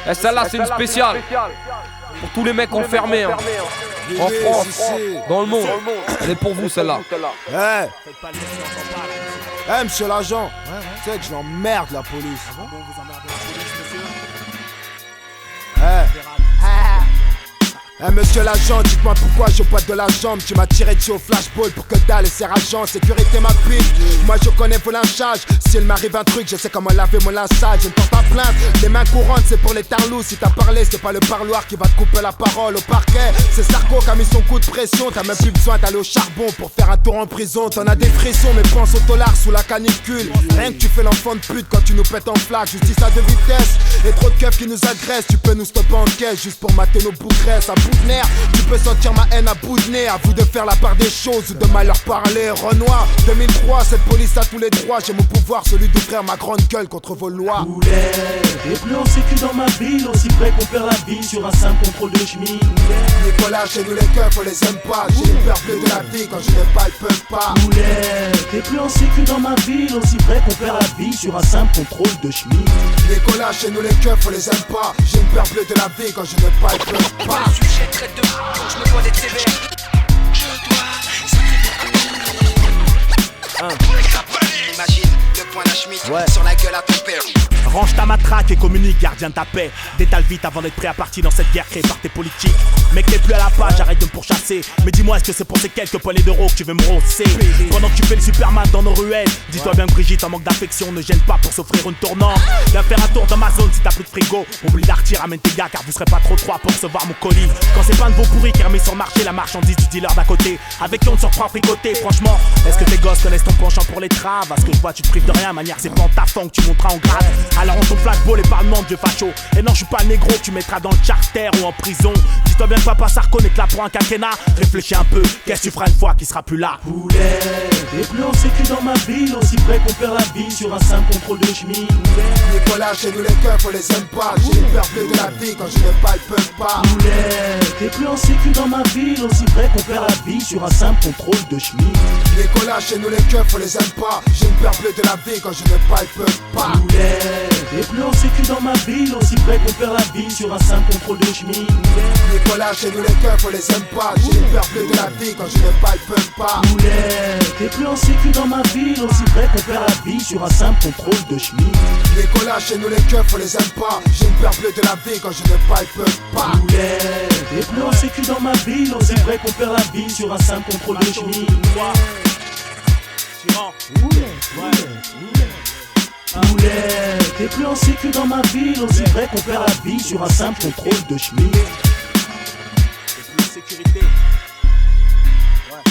Et celle-là, c'est une spéciale. Pour tous les mecs enfermés, hein. En France, dans le monde. Elle est pour vous, celle-là. Monsieur l'agent, tu sais que je l'emmerde la police. Monsieur l'agent, dites-moi pourquoi je boite de la jambe. Tu m'as tiré dessus au flashball pour que dalle et c'est rageant. Sécurité ma pute, moi je connais vos lynchages. S'il m'arrive un truc, je sais comment laver mon linge sale. Je ne porte pas plainte, les mains courantes c'est pour les tarlous. Si t'as parlé, c'est pas le parloir qui va te couper la parole au parquet. C'est Sarko qui a mis son coup de pression. T'as même plus besoin d'aller au charbon pour faire un tour en prison. T'en as des frissons mais pense au dollar sous la canicule. Rien que tu fais l'enfant de pute quand tu nous pètes en flaque. Justice à deux vitesses et trop de keufs qui nous agressent. Tu peux nous stopper en caisse juste pour mater nos bougresses. Tu peux sentir ma haine à bout de nez. À vous de faire la part des choses ou de mal leur parler. Renoir, 2003, cette police a tous les droits. J'ai mon pouvoir, celui d'ouvrir ma grande gueule contre vos lois. Et plus on sécu dans ma ville, aussi près qu'on perd la vie sur un simple contrôle de chemise. Nicolas, chez nous les keufs, on les aime pas. J'ai les peurs bleues de la vie, quand je n'ai pas, ils peuvent pas. Et plus on sécu dans ma ville, aussi près qu'on perd la vie sur un simple contrôle de chemise. Nicolas, chez nous les keufs, on les aime pas. J'ai une peur bleue de la vie, quand je n'ai pas, ils peuvent pas. Traite de quand je me vois d'être sévère. Je dois imagine le point d'un Schmitt sur la gueule à ton père. Range ta matraque et communique, gardien de ta paix. Détale vite avant d'être prêt à partir dans cette guerre créée par tes politiques. Mec, t'es plus à la page, arrête de me pourchasser. Mais dis-moi, est-ce que c'est pour ces quelques poignées d'euros que tu veux me rosser? Pendant que tu fais le Superman dans nos ruelles, dis-toi bien que Brigitte en manque d'affection ne gêne pas pour s'offrir une tournante. Viens faire un tour dans ma zone si t'as plus de frigo. Oublie d'artir, ramène tes gars car vous serez pas trop trois pour recevoir mon colis. Quand c'est pas de vos pourris qui remet sur le marché la marchandise du dealer d'à côté. Avec qui on te surprend fricoté, franchement. Est-ce que tes gosses connaissent ton penchant pour les traves? À ce que je vois, tu te prives de rien, manière c'est pas en taffant que tu monteras en grade. Alors on ton flashball et parlement de vieux facho. Et non, je suis pas négro, tu mettras dans le charter ou en prison. Dis-toi bien que papa Sarko n'est que là pour un quinquennat. Réfléchis un peu, qu'est-ce que tu feras une fois qu'il sera plus là? Poulet, et plus on sécu dans ma ville, aussi près qu'on perd la vie sur un simple contrôle de chemise. Nicolas, chez nous les keufs, on les aime pas. J'ai les peurs bleues de la vie, quand je n'ai pas, ils peuvent pas. Poulet, et plus on sécu dans ma ville, aussi près qu'on perd la vie sur un simple contrôle de chemise. Nicolas, chez nous les keufs, on les aime pas. J'ai une peur bleue de la vie, quand je n'ai pas, ils peuvent pas. Poulet, et plus on sécu dans ma ville, aussi près qu'on perd la vie sur un simple contrôle de chemise. Nicolas, chez nous les keufs, on les aime pas. J'ai une peur bleue de la vie, quand je n'ai pas, ils peuvent pas. Poulet, et plus on sécu dans ma ville, aussi près qu'on perd la vie sur un simple contrôle de chemise. Nicolas, chez nous les keufs, on les aime pas. J'ai une peur bleue de la vie, quand je n'ai pas, ils peuvent pas. Poulet, et plus on sécu dans ma ville, aussi près qu'on perd la vie sur un simple contrôle de chemise. Poulet, et plus on sécu dans ma ville, aussi près qu'on perd la vie sur un simple contrôle de chemise. Et plus sécurité. Ouais.